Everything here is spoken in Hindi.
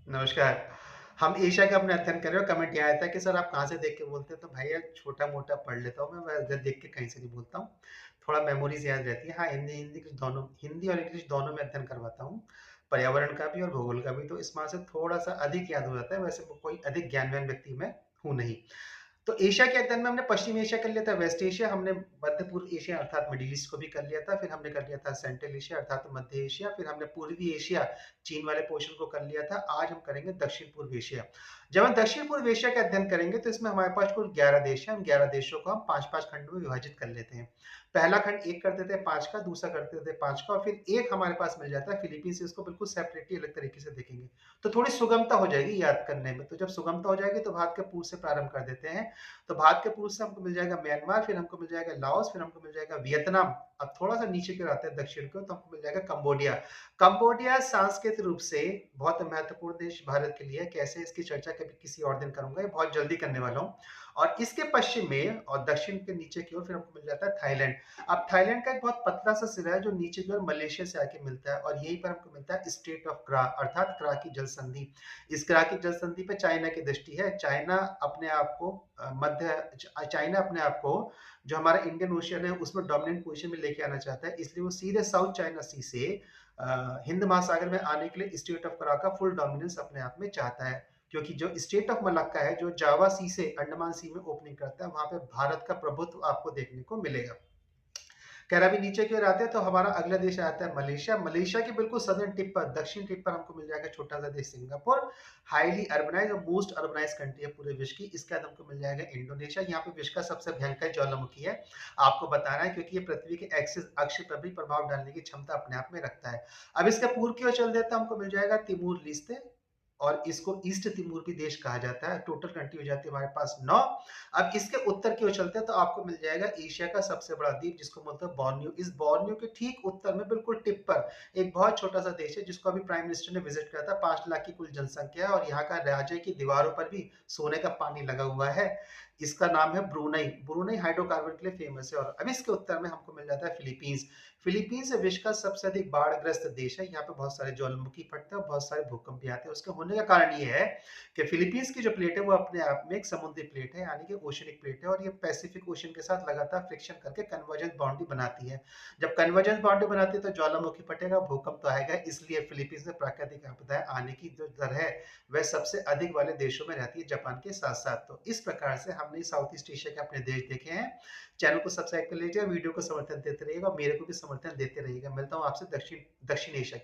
नमस्कार। हम एशिया का अपना अध्ययन कर रहे हो, कमेंट ये आया था कि सर आप कहाँ से देख के बोलते हैं? तो भैया छोटा-मोटा पढ़ लेता हूँ मैं वैसे देख के कहीं से नहीं बोलता हूँ। थोड़ा मेमोरीज़ याद रहती है। हाँ, हिंदी और इंग्लिश दोनों में अध्ययन करवाता हूँ। पर्यावरण का भी और भूगोल का भी, तो इस वजह से थोड़ा-सा अधिक याद हो जाता है, वैसे कोई अधिक ज्ञानवान व्यक्ति मैं हूँ नहीं। तो एशिया के अध्ययन में हमने पश्चिम एशिया कर लिया था, वेस्ट एशिया, हमने मध्य पूर्व एशिया अर्थात मिडिल ईस्ट को भी कर लिया था, फिर हमने कर लिया था सेंट्रल एशिया अर्थात मध्य एशिया, फिर हमने पूर्वी एशिया, चीन वाले पोर्शन को कर लिया था। आज हम करेंगे दक्षिण पूर्व एशिया। जब हम दक्षिण पूर्व एशिया का अध्ययन करेंगे तो इसमें हमारे पास कुल 11 देश हैं। उन 11 देशों को हम 5-5 खंडों में विभाजित कर लेते हैं। पहला खंड 1 कर देते हैं 5 का, दूसरा कर देते हैं 5 का और फिर एक हमारे पास मिल जाता है फिलीपींस। इसको बिल्कुल सेपरेटली अलग तरीके से देखेंगे, तो थोड़ी सुगमता हो जाएगी याद करने में। तो जब सुगमता हो जाएगी तो भारत के पूर्व से प्रारंभ कर देते हैं। तो भारत के पूर्व से हमको मिल जाएगा म्यांमार, फिर हमको मिल जाएगा लाओस, फिर हमको मिल जाएगा वियतनाम। अब थोड़ा-सा नीचे की ओर आते हैं दक्षिण को, तो हमको मिल जाएगा कंबोडिया। कंबोडिया सांस्कृतिक रूप से बहुत महत्वपूर्ण देश भारत के लिए है। कैसे, इसकी चर्चा कभी किसी और दिन करूँगा, ये बहुत जल्दी करने वाला हूँ। और इसके पश्चिम में और दक्षिण के नीचे की ओर फिर हमको मिल जाता है थाईलैंड। अब थाईलैंड का एक बहुत पतला-सा सिरा है जो नीचे की ओर मलेशिया से आके मिलता है और यहीं पर हमको मिलता है स्ट्रेट ऑफ क्रा अर्थात क्रा की जल संधि। इस क्रा की जल संधि पे चाइना की दृष्टि है। चाइना अपने आप को चाइना अपने आप को जो हमारा इंडियन ओशियन है उसमें डोमिनेंट पोजीशन में लेके आना चाहता है, इसलिए वो सीधे साउथ चाइना सी से हिंद महासागर में आने के लिए स्टेट ऑफ करा का फुल डोमिनेंस अपने आप में चाहता है। क्योंकि जो स्टेट ऑफ मलक्का है जो जावा सी से अंडमान सी में ओपनिंग करता है, वहां पे भारत का प्रभुत्व आपको देखने को मिलेगा। खैर अभी नीचे की ओर आते हैं तो हमारा अगला देश आता है मलेशिया। मलेशिया के बिल्कुल सदर्न टिप पर, दक्षिण टिप पर हमको मिल जाएगा छोटा सा देश सिंगापुर। हाईली अर्बनाइज और मोस्ट अर्बनाइज कंट्री है पूरे विश्व की। इसके बाद हमको मिल जाएगा इंडोनेशिया। यहाँ पे विश्व का सबसे भयंकर ज्वालामुखी है, आपको बताना है, क्योंकि ये पृथ्वी के एक्सिस अक्ष पर भी प्रभाव डालने की क्षमता अपने आप में रखता है। अब इसके पूर्व की ओर चल देता हमको मिल जाएगा तिमूर लिस्ते, और इसको ईस्ट तिमूर भी देश कहा जाता है। टोटल कंट्री हो जाती है हमारे पास 9। अब इसके उत्तर की ओर चलते हैं तो आपको मिल जाएगा एशिया का सबसे बड़ा द्वीप जिसको बोलते हैं बोर्नियो। इस बोर्नियो के ठीक उत्तर में बिल्कुल टिप पर एक बहुत छोटा सा देश है जिसको अभी प्राइम मिनिस्टर ने विजिट किया था। 5 लाख की कुल जनसंख्या है और यहाँ का राज्य की दीवारों पर भी सोने का पानी लगा हुआ है। इसका नाम है ब्रुनई। ब्रुनई हाइड्रोकार्बन के लिए फेमस है। और अब इसके उत्तर में हमको मिल जाता है फिलीपींस। फिलीपींस विश्व का सबसे अधिक बाढ़ग्रस्त देश है। यहाँ पे बहुत सारे ज्वालामुखी फटते हैं और बहुत सारे भूकंप भी आते हैं। उसके होने का कारण ये है कि फिलीपींस की जो प्लेट है वो अपने आप में एक समुद्री प्लेट है, यानी कि ओशनिक प्लेट है, और ये पैसिफिक ओशन के साथ लगातार फ्रिक्शन करके कन्वर्जेंस बाउंड्री बनाती है। जब कन्वर्जेंस बाउंड्री बनाती है तो ज्वालामुखी फटेगा, भूकंप तो आएगा। इसलिए फिलीपींस में प्राकृतिक आपदाएं आने की जो दर है वह सबसे अधिक वाले देशों में रहती है, जापान के साथ साथ। तो इस प्रकार से हमने साउथ ईस्ट एशिया के अपने देश देखे हैं। चैनल को सब्सक्राइब कर लीजिए, वीडियो को समर्थन देते रहिएगा और मेरे को भी समर्थन देते रहिएगा। मिलता हूँ आपसे दक्षिण दक्षिण एशिया